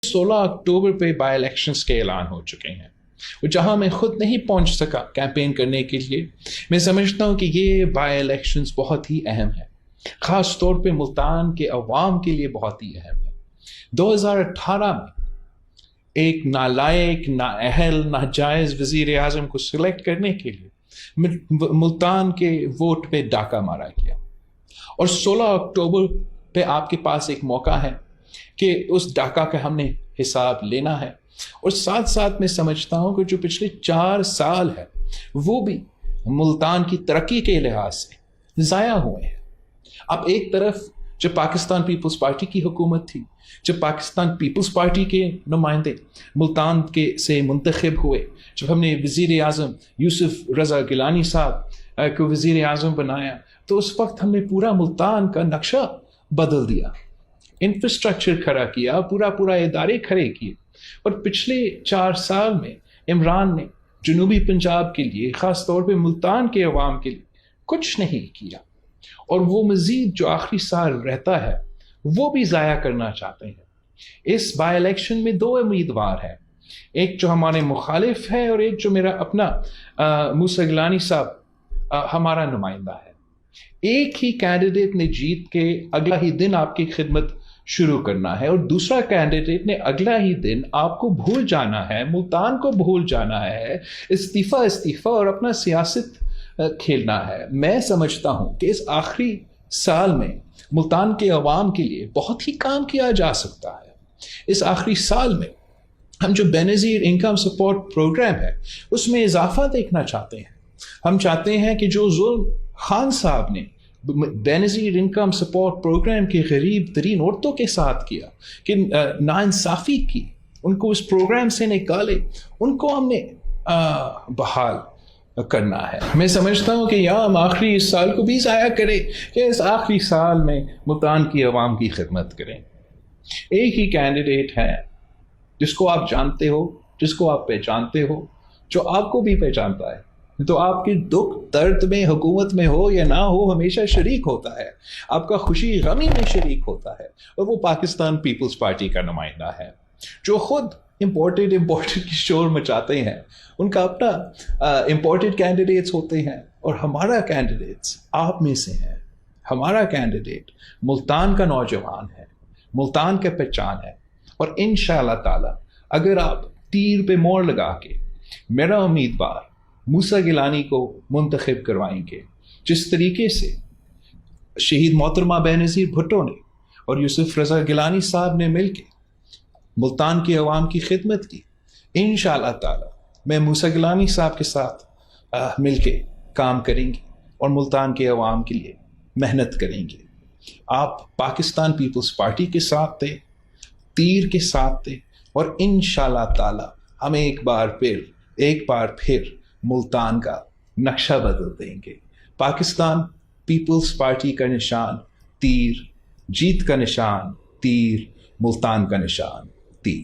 16 اکتوبر پہ by elections کے اعلان ہو چکے ہیں، اور جہاں میں خود نہیں پہنچ سکا کیمپین کرنے کے لیے، میں سمجھتا ہوں کہ یہ بائی الیکشنز بہت ہی اہم ہے، خاص طور پہ ملتان کے عوام کے لیے بہت ہی اہم ہے۔ 2018 میں ایک نالائق، نااہل، ناجائز وزیر اعظم کو سلیکٹ کرنے کے لیے ملتان کے ووٹ پہ ڈاکہ مارا گیا، اور 16 اکتوبر پہ آپ کے پاس ایک موقع ہے کہ اس ڈاکہ کا ہم نے حساب لینا ہے۔ اور ساتھ ساتھ میں سمجھتا ہوں کہ جو پچھلے 4 سال ہے وہ بھی ملتان کی ترقی کے لحاظ سے ضائع ہوئے ہیں۔ اب ایک طرف جب پاکستان پیپلز پارٹی کی حکومت تھی، جب پاکستان پیپلز پارٹی کے نمائندے ملتان کے سے منتخب ہوئے، جب ہم نے وزیر اعظم یوسف رضا گیلانی صاحب کو وزیر اعظم بنایا، تو اس وقت ہم نے پورا ملتان کا نقشہ بدل دیا، انفراسٹرکچر کھڑا کیا، پورا ادارے کھڑے کیے۔ اور پچھلے 4 سال میں عمران نے جنوبی پنجاب کے لیے، خاص طور پہ ملتان کے عوام کے لیے کچھ نہیں کیا، اور وہ مزید جو آخری سال رہتا ہے وہ بھی ضائع کرنا چاہتے ہیں۔ اس بائی الیکشن میں 2 امیدوار ہیں، ایک جو ہمارے مخالف ہے اور ایک جو میرا اپنا موسیٰ گیلانی صاحب ہمارا نمائندہ ہے۔ ایک ہی کینڈیڈیٹ نے جیت کے اگلا ہی دن آپ کی خدمت شروع کرنا ہے، اور دوسرا کینڈیڈیٹ نے اگلا ہی دن آپ کو بھول جانا ہے، ملتان کو بھول جانا ہے، استعفیٰ اور اپنا سیاست کھیلنا ہے۔ میں سمجھتا ہوں کہ اس آخری سال میں ملتان کے عوام کے لیے بہت ہی کام کیا جا سکتا ہے۔ اس آخری سال میں ہم جو بے نظیر انکم سپورٹ پروگرام ہے اس میں اضافہ دیکھنا چاہتے ہیں۔ ہم چاہتے ہیں کہ جو ظلم خان صاحب نے بے نظیر انکم سپورٹ پروگرام کے غریب ترین عورتوں کے ساتھ کیا، کہ ناانصافی کی، ان کو اس پروگرام سے نکالے، ان کو ہم نے بحال کرنا ہے۔ میں سمجھتا ہوں کہ یہاں ہم آخری اس سال کو بھی ضائع کریں کہ اس آخری سال میں ملتان کی عوام کی خدمت کریں۔ ایک ہی کینڈیڈیٹ ہے جس کو آپ جانتے ہو، جس کو آپ پہچانتے ہو، جو آپ کو بھی پہچانتا ہے، تو آپ کے دکھ درد میں، حکومت میں ہو یا نہ ہو، ہمیشہ شریک ہوتا ہے، آپ کا خوشی غمی میں شریک ہوتا ہے، اور وہ پاکستان پیپلز پارٹی کا نمائندہ ہے، جو خود امپورٹڈ کی شور مچاتے ہیں۔ ان کا اپنا امپورٹڈ کینڈیڈیٹس ہوتے ہیں، اور ہمارا کینڈیڈیٹس آپ میں سے ہیں۔ ہمارا کینڈیڈیٹ ملتان کا نوجوان ہے، ملتان کا پہچان ہے، اور انشاءاللہ تعالی اگر آپ تیر پہ مور لگا کے میرا امیدوار موسیٰ گیلانی کو منتخب کروائیں گے، جس طریقے سے شہید محترمہ بے نظیر بھٹو نے اور یوسف رضا گیلانی صاحب نے مل کے ملتان کے عوام کی خدمت کی، انشاءاللہ تعالی میں موسیٰ گیلانی صاحب کے ساتھ مل کے کام کریں گے اور ملتان کے عوام کے لیے محنت کریں گے۔ آپ پاکستان پیپلز پارٹی کے ساتھ تھے، تیر کے ساتھ تھے، اور انشاءاللہ تعالی ہم ایک بار پھر ملتان کا نقشہ بدل دیں گے۔ پاکستان پیپلز پارٹی کا نشان تیر، جیت کا نشان تیر، ملتان کا نشان